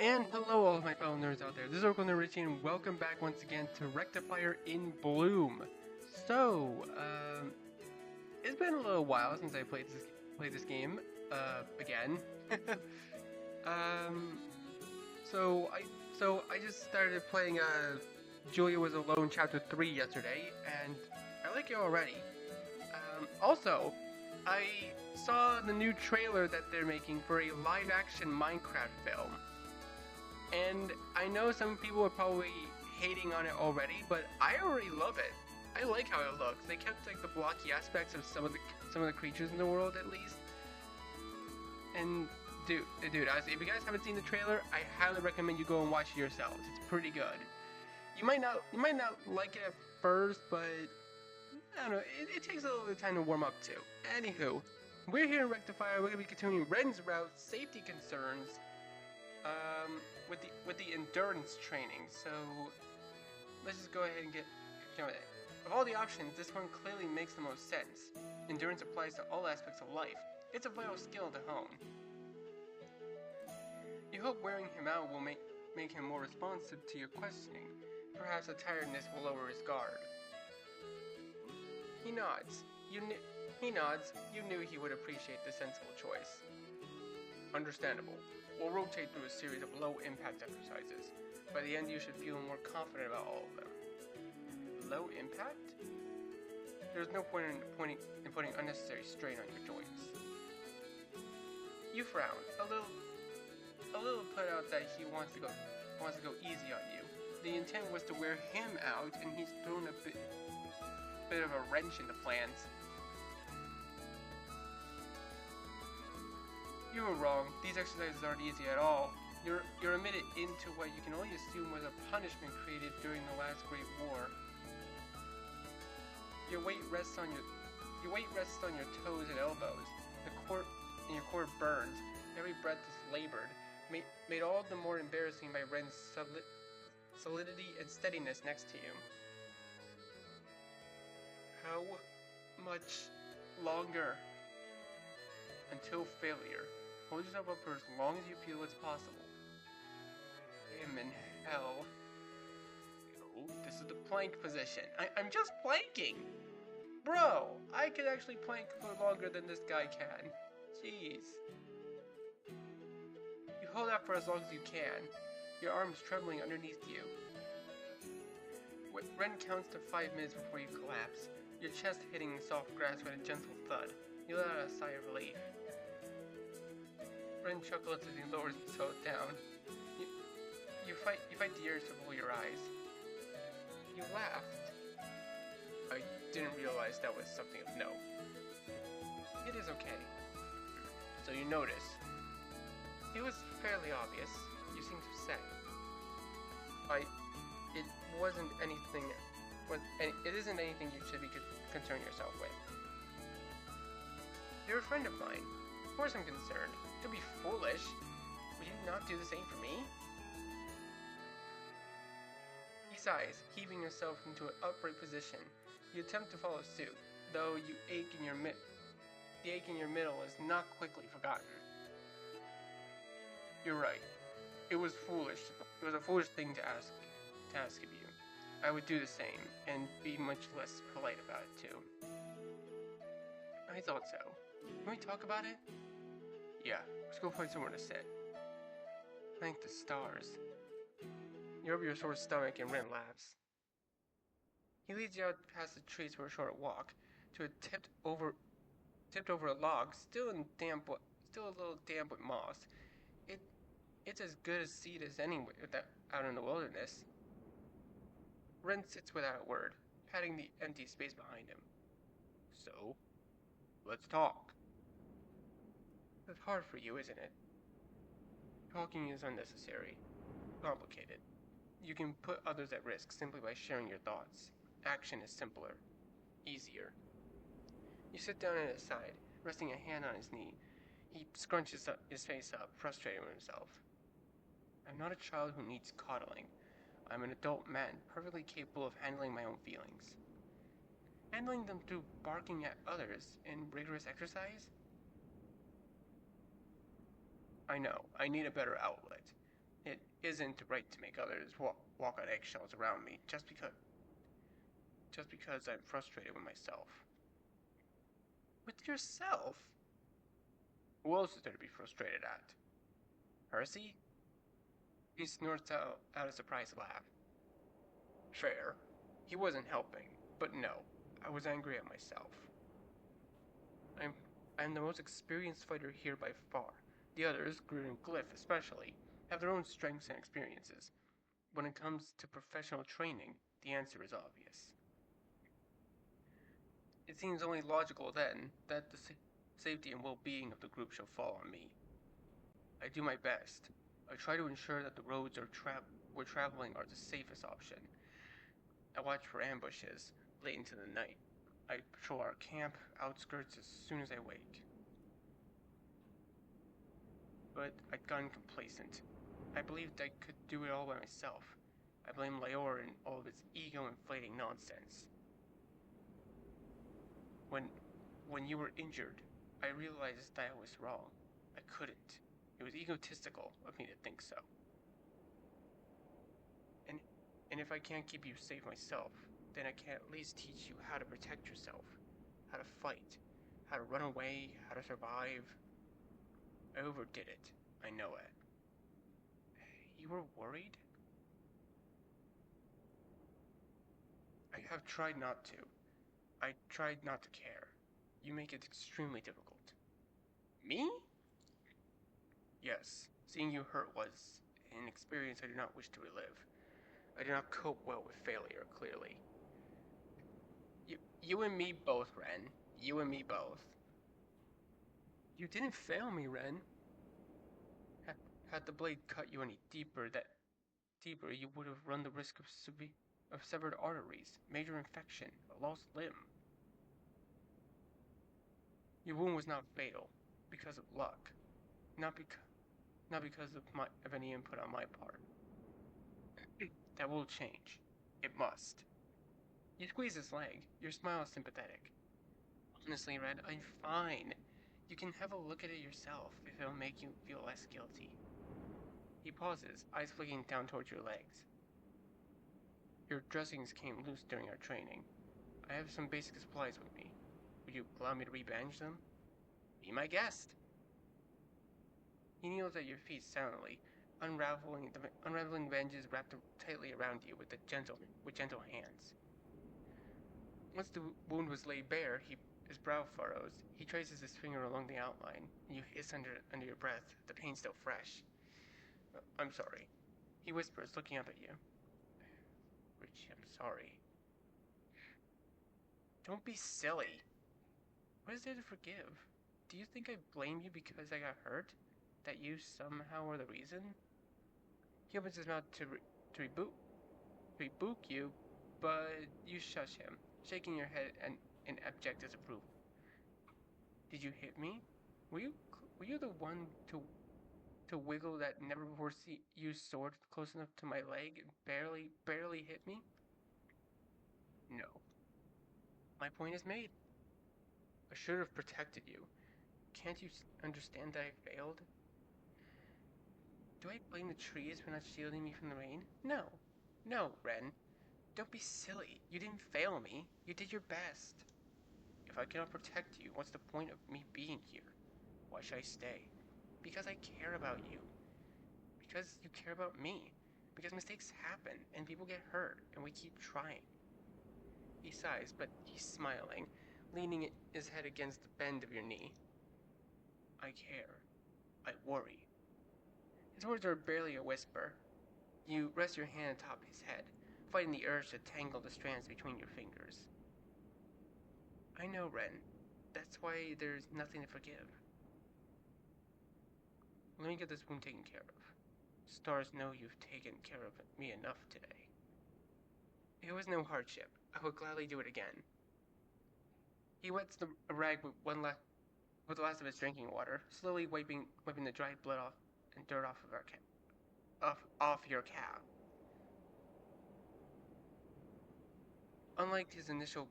And hello, all of my fellow nerds out there. This is Oracle Nerd Richie, and welcome back once again to Rectifier in Bloom. So, it's been a little while since I played this game again. um, so I I just started playing Julia Was Alone Chapter 3 yesterday, and I like it already. Also, I saw the new trailer that they're making for a live-action Minecraft film. And I know some people are probably hating on it already, but I already love it. I like how it looks. They kept like the blocky aspects of some of the creatures in the world at least. And dude, honestly, if you guys haven't seen the trailer, I highly recommend you go and watch it yourselves. It's pretty good. You might not like it at first, but I don't know. It takes a little bit of time to warm up to. Anywho, we're here in Rectifier. We're gonna be continuing Ren's route, safety concerns, with the endurance training. So let's just go ahead and get with it. Of all the options, this one clearly makes the most sense. Endurance applies to all aspects of life. It's a vital skill to hone. You hope wearing him out will make him more responsive to your questioning. Perhaps the tiredness will lower his guard. He nods. He nods. You knew he would appreciate the sensible choice. Understandable. We'll rotate through a series of low-impact exercises. By the end, you should feel more confident about all of them. Low impact? There's no point in putting unnecessary strain on your joints. You frowned, a little put out that he wants to go easy on you. The intent was to wear him out, and he's thrown a bit of a wrench in the plans. You were wrong. These exercises aren't easy at all. You're admitted into what you can only assume was a punishment created during the last Great War. Your weight rests on your toes and elbows. Your core burns. Every breath is labored, made all the more embarrassing by Ren's solidity and steadiness next to you. How much longer? Until failure. Hold yourself up for as long as you feel it's possible. I'm in hell. Oh, this is the plank position. I'm just planking! Bro, I could actually plank for longer than this guy can. Jeez. You hold out for as long as you can, your arms trembling underneath you. Ren counts to 5 minutes before you collapse, your chest hitting soft grass with a gentle thud. You let out a sigh of relief. Ren chuckles as he lowers himself down. You fight the urge to roll your eyes. You laughed. I didn't realize that was something of note. It is okay. So you notice. It was fairly obvious. You seemed upset. It wasn't anything. It isn't anything you should be concerned yourself with. You're a friend of mine. Of course I'm concerned. Don't be foolish. Would you not do the same for me? He sighs, heaving yourself into an upright position. You attempt to follow suit, though the ache in your middle is not quickly forgotten. You're right. It was foolish. It was a foolish thing to ask of you. I would do the same, and be much less polite about it too. I thought so. Can we talk about it? Yeah, let's go find somewhere to sit. Thank the stars. You rub your sore stomach and Ren laughs. He leads you out past the trees for a short walk, to a tipped over a log, still a little damp with moss. It's as good a seat as anywhere out in the wilderness. Ren sits without a word, patting the empty space behind him. So, let's talk. It's hard for you, isn't it? Talking is unnecessary, complicated. You can put others at risk simply by sharing your thoughts. Action is simpler, easier. You sit down at his side, resting a hand on his knee. He scrunches his face up, frustrated with himself. I'm not a child who needs coddling. I'm an adult man, perfectly capable of handling my own feelings. Handling them through barking at others in rigorous exercise? I know, I need a better outlet. It isn't right to make others walk on eggshells around me just because I'm frustrated with myself. With yourself? Who else is there to be frustrated at? Percy? He snorts out a surprised laugh. Fair. He wasn't helping, but no, I was angry at myself. I'm I'm the most experienced fighter here by far. The others, Grid and Glyph especially, have their own strengths and experiences. When it comes to professional training, the answer is obvious. It seems only logical then that the safety and well-being of the group shall fall on me. I do my best. I try to ensure that the roads we're traveling are the safest option. I watch for ambushes late into the night. I patrol our camp outskirts as soon as I wake. But I'd gotten complacent. I believed I could do it all by myself. I blame Leor and all of his ego-inflating nonsense. When when you were injured, I realized that I was wrong. I couldn't. It was egotistical of me to think so. And and if I can't keep you safe myself, then I can at least teach you how to protect yourself, how to fight, how to run away, how to survive. I overdid it. I know it. You were worried? I have tried not to. I tried not to care. You make it extremely difficult. Me? Yes, seeing you hurt was an experience I do not wish to relive. I do not cope well with failure, clearly. You and me both, Ren. You and me both. You didn't fail me, Ren. Had the blade cut you any deeper, you would have run the risk of severed arteries, major infection, a lost limb. Your wound was not fatal, because of luck, not because of any input on my part. That will change. It must. You squeeze his leg. Your smile is sympathetic. Honestly, Red, I'm fine. You can have a look at it yourself if it'll make you feel less guilty. He pauses, eyes flicking down towards your legs. Your dressings came loose during our training. I have some basic supplies with me. Would you allow me to rebandage them? Be my guest. He kneels at your feet silently, unraveling bandages wrapped tightly around you with gentle hands. Once the wound was laid bare, his brow furrows. He traces his finger along the outline, and you hiss under your breath, the pain still fresh. I'm sorry, he whispers, looking up at you. Richie, I'm sorry. Don't be silly. What is there to forgive? Do you think I blame you because I got hurt? That you somehow are the reason? He opens his mouth to rebuke you, but you shush him, shaking your head in abject disapproval. Did you hit me? Were you the one to wiggle that never before used sword close enough to my leg and barely hit me? No. My point is made. I should have protected you. Can't you understand that I failed? Do I blame the trees for not shielding me from the rain? No. No, Ren. Don't be silly. You didn't fail me. You did your best. If I cannot protect you, what's the point of me being here? Why should I stay? Because I care about you. Because you care about me. Because mistakes happen, and people get hurt, and we keep trying. He sighs, but he's smiling, leaning his head against the bend of your knee. I care. I worry. His words are barely a whisper. You rest your hand atop his head, fighting the urge to tangle the strands between your fingers. I know, Ren. That's why there's nothing to forgive. Let me get this wound taken care of. Stars know you've taken care of me enough today. It was no hardship. I would gladly do it again. He wets the rag with the last of his drinking water, slowly wiping the dried blood off and dirt off of off your cap. Unlike his initial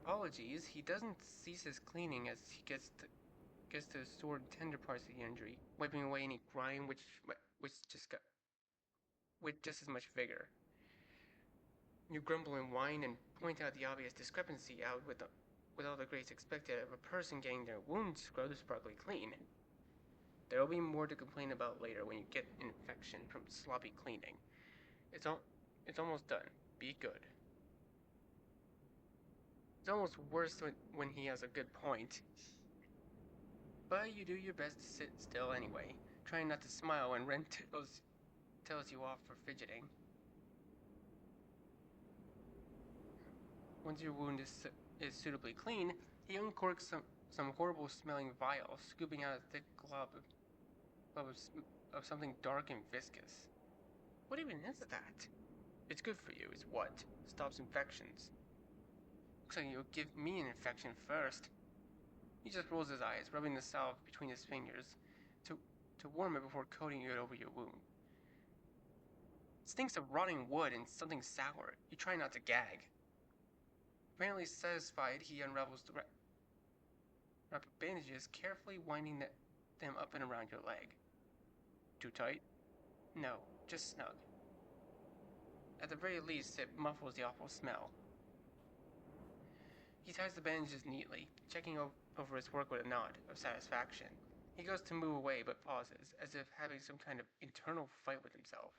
apologies, he doesn't cease his cleaning as he gets to the sore and tender parts of the injury, wiping away any grime which just with just as much vigor. You grumble and whine and point out the obvious discrepancy out with all the grace expected of a person getting their wounds scrubbed sparkly clean. There will be more to complain about later when you get an infection from sloppy cleaning. It's almost done. Be good. It's almost worse when he has a good point. But you do your best to sit still anyway, trying not to smile when Ren tells you off for fidgeting. Once your wound is suitably clean, he uncorks some horrible smelling vial, scooping out a thick glob of something dark and viscous. What even is that? It's good for you, is what? Stops infections. Looks like you'll give me an infection first. He just rolls his eyes, rubbing the salve between his fingers to warm it before coating it over your wound. It stinks of rotting wood and something sour. You try not to gag. Apparently satisfied, he unravels the wrap of bandages, carefully winding them up and around your leg. Too tight? No, just snug. At the very least, it muffles the awful smell. He ties the bandages neatly, checking over his work with a nod of satisfaction. He goes to move away but pauses, as if having some kind of internal fight with himself.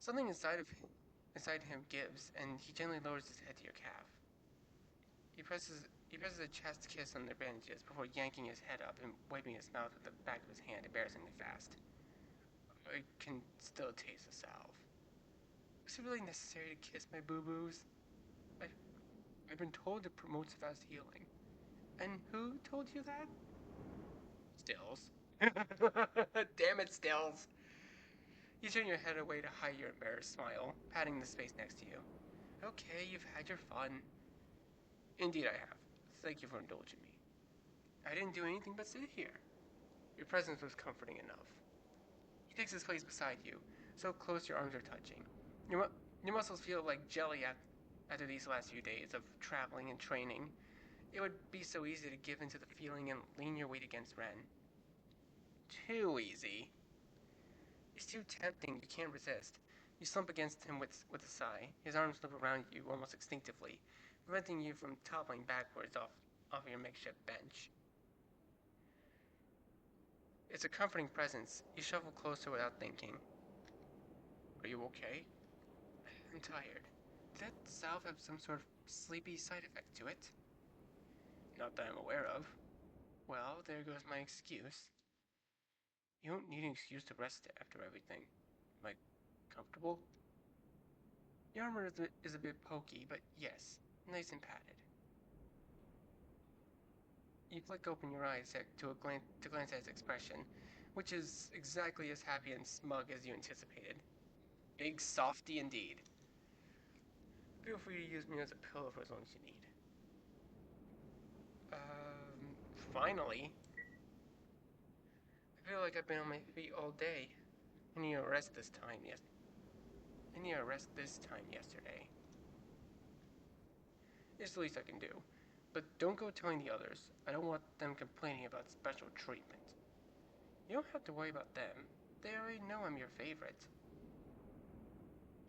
Something inside him gives, and he gently lowers his head to your calf. He presses a chest kiss on the bandages before yanking his head up and wiping his mouth with the back of his hand embarrassingly fast. I can still taste the salve. Is it really necessary to kiss my boo-boos? I've been told it promotes fast healing. And who told you that? Stills. Damn it, Stills. You turn your head away to hide your embarrassed smile, patting the space next to you. Okay, you've had your fun. Indeed I have. Thank you for indulging me. I didn't do anything but sit here. Your presence was comforting enough. He takes his place beside you, so close your arms are touching. Your muscles feel like jelly after these last few days of traveling and training. It would be so easy to give into the feeling and lean your weight against Ren. Too easy. It's too tempting, you can't resist. You slump against him with a sigh. His arms slip around you almost instinctively, preventing you from toppling backwards off your makeshift bench. It's a comforting presence. You shuffle closer without thinking. Are you okay? I'm tired. Did that salve have some sort of sleepy side effect to it? Not that I'm aware of. Well, there goes my excuse. You don't need an excuse to rest after everything. Am I comfortable? The armor is a bit pokey, but yes, nice and padded. You flick open your eyes to glance at his expression, which is exactly as happy and smug as you anticipated. Big softie indeed. Feel free to use me as a pillow for as long as you need. Finally. I feel like I've been on my feet all day. I need a rest this time, yesterday. It's the least I can do. But don't go telling the others. I don't want them complaining about special treatment. You don't have to worry about them. They already know I'm your favorite.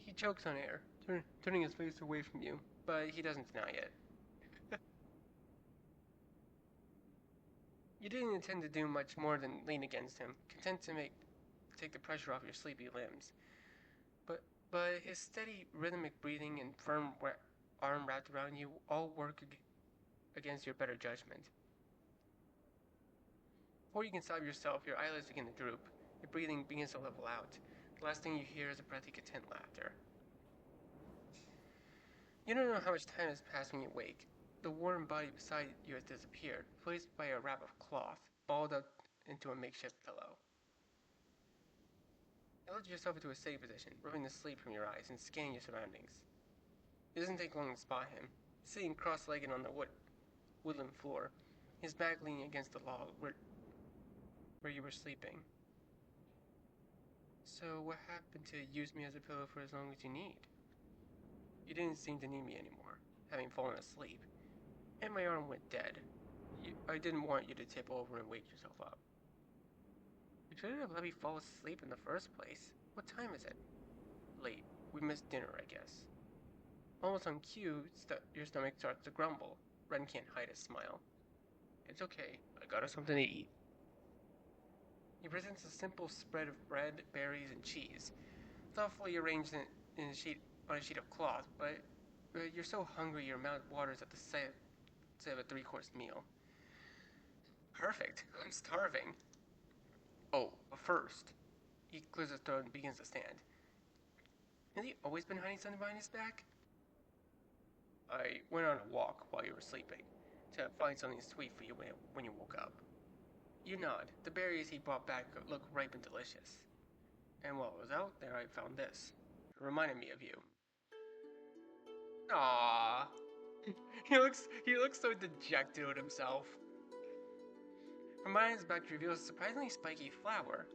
He chokes on air, turning his face away from you, but he doesn't deny it. You didn't intend to do much more than lean against him, content to take the pressure off your sleepy limbs. But his steady, rhythmic breathing and firm arm wrapped around you all work against your better judgment. Before you can stop yourself, your eyelids begin to droop. Your breathing begins to level out. The last thing you hear is a breathy, content laughter. You don't know how much time has passed when you wake. The warm body beside you has disappeared, replaced by a wrap of cloth, balled up into a makeshift pillow. You let yourself into a sitting position, rubbing the sleep from your eyes and scanning your surroundings. It doesn't take long to spot him, sitting cross-legged on the woodland floor, his back leaning against the log where you were sleeping. So what happened to use me as a pillow for as long as you need? You didn't seem to need me anymore, having fallen asleep, and my arm went dead. I didn't want you to tip over and wake yourself up. shouldn't have let me fall asleep in the first place. What time is it? Late. We missed dinner, I guess. Almost on cue, your stomach starts to grumble. Ren can't hide a smile. It's okay. I got us something to eat. He presents a simple spread of bread, berries, and cheese, thoughtfully arranged on a sheet of cloth, but you're so hungry your mouth waters at the sight of a three-course meal. Perfect. I'm starving. Oh, but first. He clears his throat and begins to stand. Has he always been hiding something behind his back? I went on a walk while you were sleeping, to find something sweet for you when you woke up. You nod. The berries he brought back look ripe and delicious. And while I was out there, I found this. It reminded me of you. Aww. he looks so dejected with himself. From behind his back reveals a surprisingly spiky flower.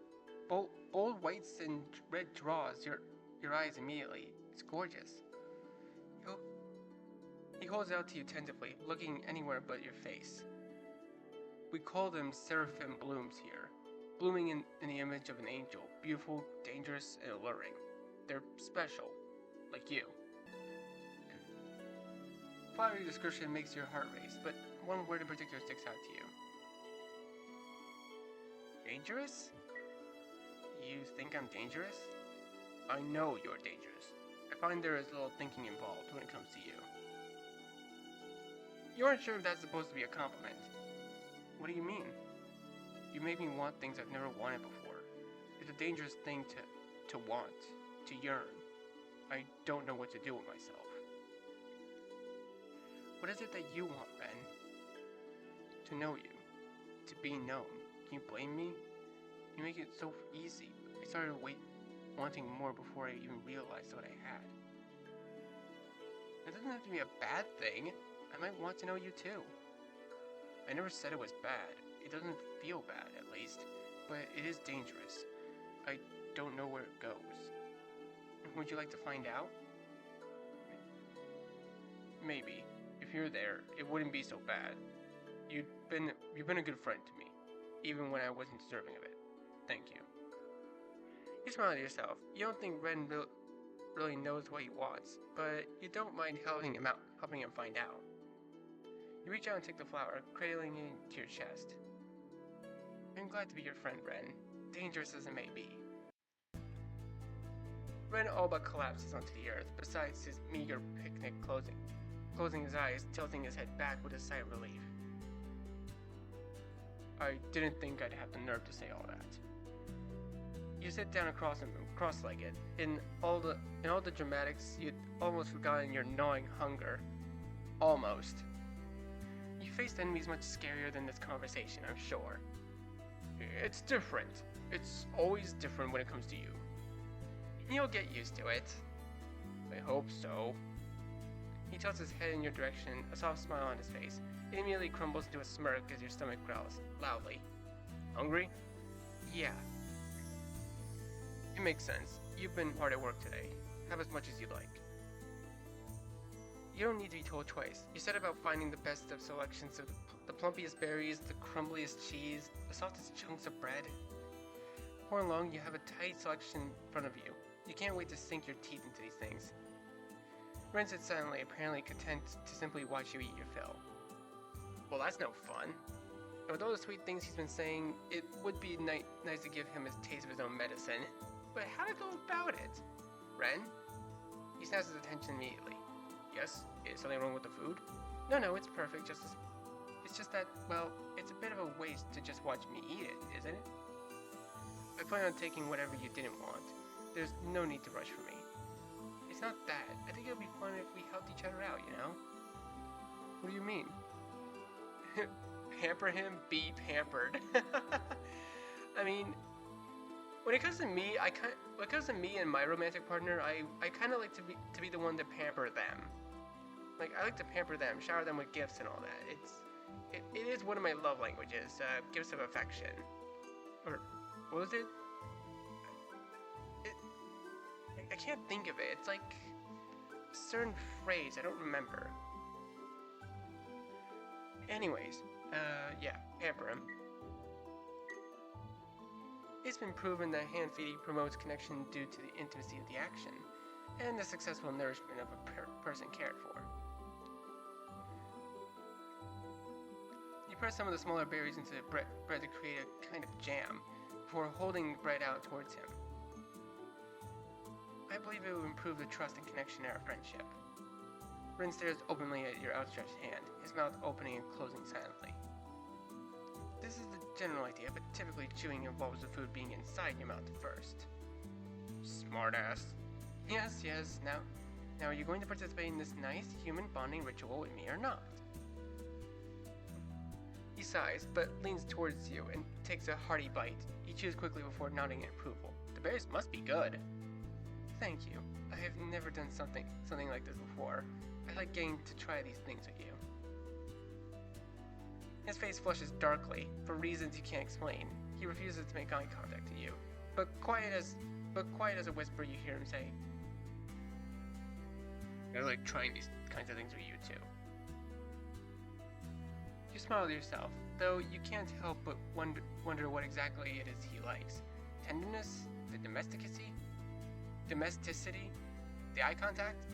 Bold whites and red draws your eyes immediately. It's gorgeous. He holds it out to you tentatively, looking anywhere but your face. We call them seraphim blooms here, blooming in the image of an angel, beautiful, dangerous, and alluring. They're special, like you. Flowery description makes your heart race, but one word in particular sticks out to you. Dangerous? You think I'm dangerous? I know you're dangerous. I find there is little thinking involved when it comes to you. You aren't sure if that's supposed to be a compliment. What do you mean? You make me want things I've never wanted before. It's a dangerous thing to want, to yearn. I don't know what to do with myself. What is it that you want, Ben? To know you. To be known. Can you blame me? You make it so easy. I started wanting more before I even realized what I had. It doesn't have to be a bad thing. I might want to know you too. I never said it was bad. It doesn't feel bad, at least. But it is dangerous. I don't know where it goes. Would you like to find out? Maybe. If you're there, it wouldn't be so bad. You've been a good friend to me, even when I wasn't deserving of it. Thank you. You smile at yourself. You don't think Ren really knows what he wants, but you don't mind helping him find out. You reach out and take the flower, cradling it to your chest. I'm glad to be your friend, Ren, dangerous as it may be. Ren all but collapses onto the earth, besides his meager picnic closing his eyes, tilting his head back with a sigh of relief. I didn't think I'd have the nerve to say all that. You sit down across him, cross-legged. In all the dramatics, you'd almost forgotten your gnawing hunger. Almost. You faced enemies much scarier than this conversation, I'm sure. It's different. It's always different when it comes to you. You'll get used to it. I hope so. He tilts his head in your direction, a soft smile on his face. It immediately crumbles into a smirk as your stomach growls loudly. Hungry? Yeah. It makes sense. You've been hard at work today. Have as much as you'd like. You don't need to be told twice. You set about finding the best of selections of the plumpiest berries, the crumbliest cheese, the softest chunks of bread. Before long, you have a tight selection in front of you. You can't wait to sink your teeth into these things. Ren sits silently, apparently content to simply watch you eat your fill. Well, that's no fun. And with all the sweet things he's been saying, it would be nice to give him a taste of his own medicine. But how to go about it? Ren? He snaps his attention immediately. Yes? Is something wrong with the food? No, it's perfect. It's just that, well, it's a bit of a waste to just watch me eat it, isn't it? I plan on taking whatever you didn't want. There's no need to rush for me. It's not that. I think it'll be fun if we helped each other out, you know? What do you mean? Pamper him, be pampered. I mean, when it comes to me, and my romantic partner, I kind of like to be the one to pamper them. Like, I like to pamper them, shower them with gifts and all that. It is one of my love languages, gifts of affection. Or, what was it? I can't think of it. It's like a certain phrase. I don't remember. Anyways, yeah, pamper him. It's been proven that hand feeding promotes connection due to the intimacy of the action and the successful nourishment of a person cared for. You press some of the smaller berries into the bread to create a kind of jam before holding the bread out towards him. I believe it will improve the trust and connection in our friendship. Ren stares openly at your outstretched hand, his mouth opening and closing silently. This is the general idea, but typically chewing involves the food being inside your mouth first. Smartass. Yes. Now are you going to participate in this nice human bonding ritual with me or not? He sighs, but leans towards you and takes a hearty bite. He chews quickly before nodding in approval. The berries must be good. Thank you. I have never done something like this before. I like getting to try these things with you. His face flushes darkly, for reasons he can't explain. He refuses to make eye contact to you, but quiet as a whisper you hear him say, I like trying these kinds of things with you too. You smile to yourself, though you can't help but wonder what exactly it is he likes. Tenderness? The domesticity? The eye contact?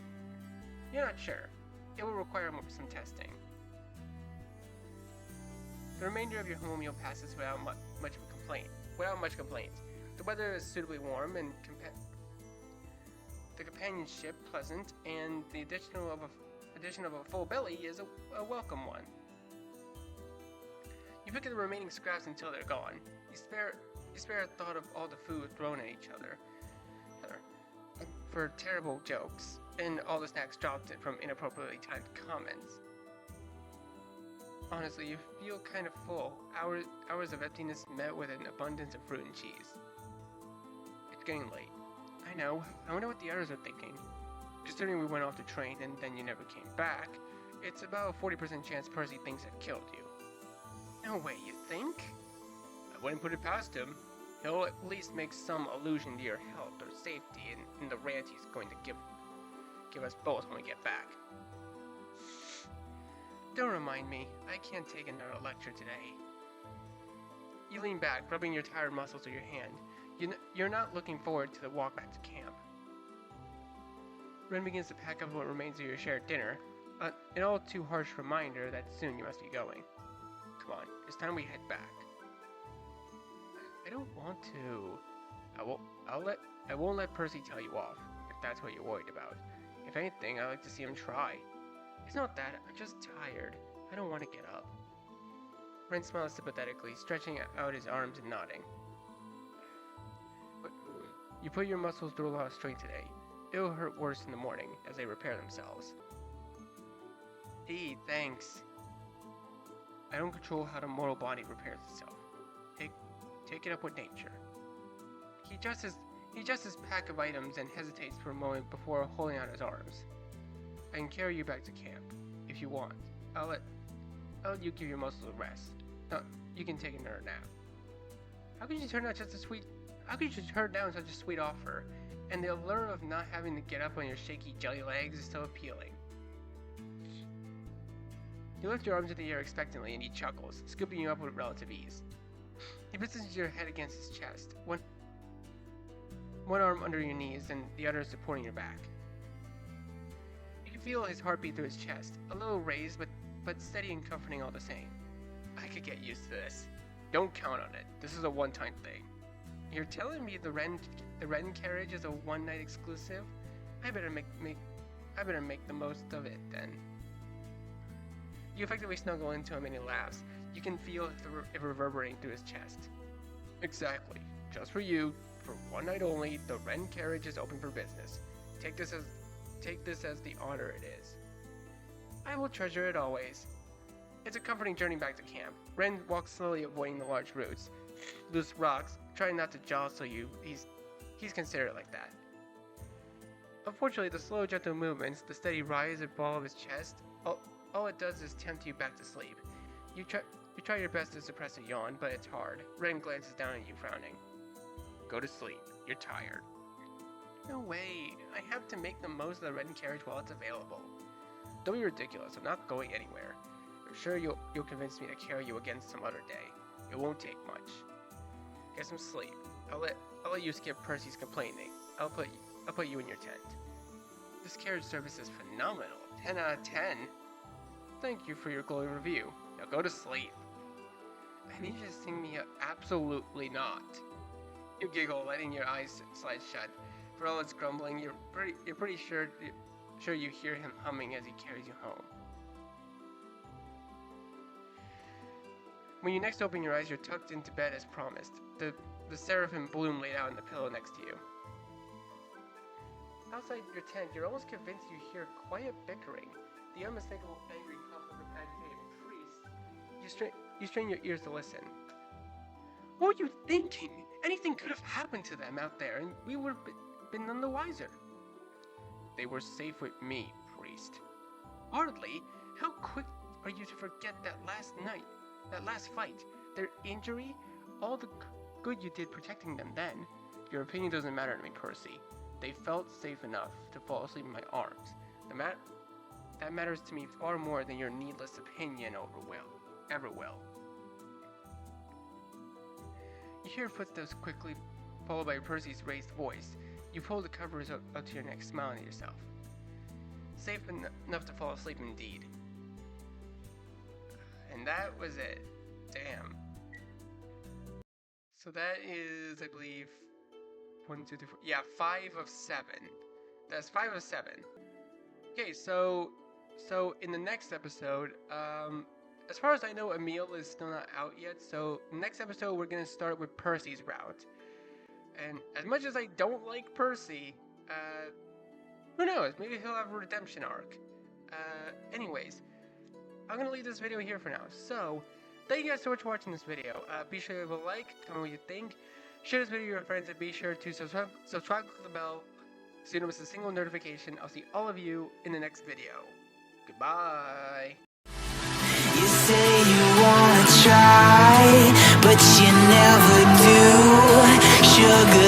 You're not sure. It will require some testing. The remainder of your home meal passes without much complaint. The weather is suitably warm and the companionship pleasant, and the addition of a full belly is a welcome one. You pick at the remaining scraps until they're gone. You spare a thought of all the food thrown at each other for terrible jokes, and all the snacks dropped from inappropriately timed comments. Honestly, you feel kind of full. Hours of emptiness met with an abundance of fruit and cheese. It's getting late. I know. I wonder what the others are thinking. Considering we went off the train and then you never came back, it's about a 40% chance Percy thinks I've killed you. No way, you think? I wouldn't put it past him. He'll at least make some allusion to your health or safety in the rant he's going to give us both when we get back. Don't remind me. I can't take another lecture today. You lean back, rubbing your tired muscles with your hand. You're not looking forward to the walk back to camp. Ren begins to pack up what remains of your shared dinner, an all too harsh reminder that soon you must be going. Come on, it's time we head back. I don't want to. I won't let Percy tell you off, if that's what you're worried about. If anything, I'd like to see him try. It's not that, I'm just tired. I don't want to get up. Ren smiles sympathetically, stretching out his arms and nodding. But you put your muscles through a lot of strain today. It'll hurt worse in the morning, as they repair themselves. Hey, thanks. I don't control how the mortal body repairs itself. Take it up with nature. He adjusts his pack of items and hesitates for a moment before holding out his arms. I can carry you back to camp, if you want. I'll let you give your muscles a rest. No, you can take another nap. How could you turn down such a sweet offer? And the allure of not having to get up on your shaky jelly legs is so appealing. You lift your arms in the air expectantly and he chuckles, scooping you up with relative ease. He positions your head against his chest, one arm under your knees and the other supporting your back. You can feel his heartbeat through his chest, a little raised but steady and comforting all the same. I could get used to this. Don't count on it. This is a one-time thing. You're telling me the Ren carriage is a one-night exclusive? I better make the most of it then. You effectively snuggle into him and he laughs. You can feel it reverberating through his chest. Exactly. Just for you, for one night only, the Ren carriage is open for business. Take this as the honor it is. I will treasure it always. It's a comforting journey back to camp. Ren walks slowly, avoiding the large roots, loose rocks, trying not to jostle you. He's considerate like that. Unfortunately, the slow, gentle movements, the steady rise and fall of his chest, all it does is tempt you back to sleep. You try your best to suppress a yawn, but it's hard. Ren glances down at you, frowning. Go to sleep. You're tired. No way. I have to make the most of the Ren carriage while it's available. Don't be ridiculous. I'm not going anywhere. I'm sure you'll convince me to carry you again some other day. It won't take much. Get some sleep. I'll let you skip Percy's complaining. I'll put you in your tent. This carriage service is phenomenal. 10 out of 10. Thank you for your glowing review. Now go to sleep. I need you to sing me absolutely not. You giggle, letting your eyes slide shut. For all its grumbling, you're pretty sure you hear him humming as he carries you home. When you next open your eyes, you're tucked into bed as promised. The seraphim bloom laid out on the pillow next to you. Outside your tent, you're almost convinced you hear quiet bickering. The unmistakable angry cough of an agitated priest. You strain your ears to listen. What were you thinking? Anything could have happened to them out there, and we would have been none the wiser. They were safe with me, priest. Hardly. How quick are you to forget that last night, that last fight, their injury, all the good you did protecting them then? Your opinion doesn't matter to me, Percy. They felt safe enough to fall asleep in my arms. That matters to me far more than your needless opinion ever will. You hear footsteps quickly, followed by Percy's raised voice. You pull the covers up to your neck, smiling at yourself. Safe enough to fall asleep indeed. And that was it. Damn. So that is, I believe, 1, 2, 3, 4. Yeah, 5 of 7. That's 5 of 7. Okay, so in the next episode, as far as I know, Emil is still not out yet. So next episode, we're gonna start with Percy's route. And as much as I don't like Percy, who knows? Maybe he'll have a redemption arc. Anyways, I'm gonna leave this video here for now. So, thank you guys so much for watching this video. Be sure to leave a like, tell me what you think, share this video with your friends, and be sure to subscribe, click the bell, so you don't miss a single notification. I'll see all of you in the next video. Goodbye. You say you wanna try, but you never do. Sugar